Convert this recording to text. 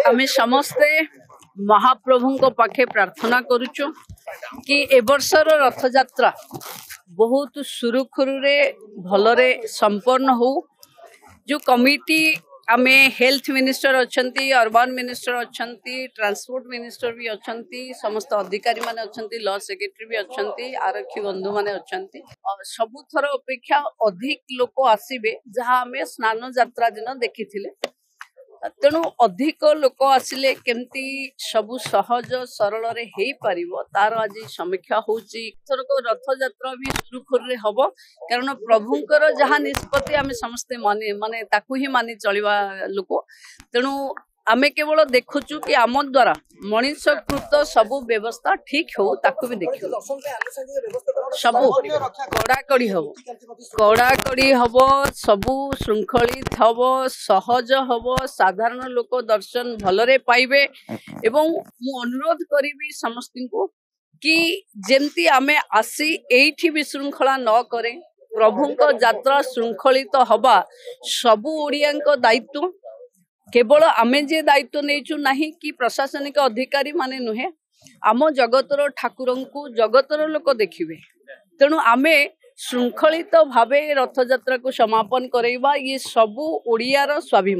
आमे समस्ते महाप्रभु को पाखे प्रार्थना करुचु कि ए वर्षर रथ यात्रा बहुत सुरुखुरुरे भलरे संपन्न हो। जो कमिटी आमे हेल्थ मिनिस्टर अच्छंती, अर्बन मिनिस्टर अच्छंती, ट्रांसपोर्ट मिनिस्टर भी अच्छंती, समस्त अधिकारी माने अच्छंती, लॉ सेक्रेटरी भी अच्छंती, आरक्षी बंधु माने अच्छंती। सबुथर अपेक्षा अधिक लोक आसीबे जहाँ आमे स्नान यात्रा दिन देखिथिले। तेणु अधिक लोक आसिले केमती सबु सहज सरल रे हेई परिबो तार आज समीक्षा होची। थरको रथ यात्रा भी सुरुखुरुरे हबो कारण प्रभुंकर जहाँ निष्पत्ति आमे समस्ते माने ताकू ही मानि चलिबा लोक। तेणु आमे केवल देखुचु कि आम द्वारा मनीषकृत सबु व्यवस्था ठीक हो ताकू भी देखियो। सबु कड़ाकड़ी हबो सबु श्रृंखलित हबो सहज हबो साधारण लोक दर्शन भलरे पाइबे। एवं मु अनुरोध करिबी समस्त को कि जेमती आमे आसी एठी विशृंखला न करे प्रभुंक यात्रा श्रृंखलित हबा सबु ओडियांक दायित्व। केवल आमे जे दायित्व नैचु नाही कि प्रशासनिक अधिकारी माने नुहे आम जगतर ठाकुरंकु जगतर लोक देखिबे। तेणु आमे श्रृंखलित भावे रथ यात्रा को समापन करैबा ये सबु ओडियार स्वाभिमान।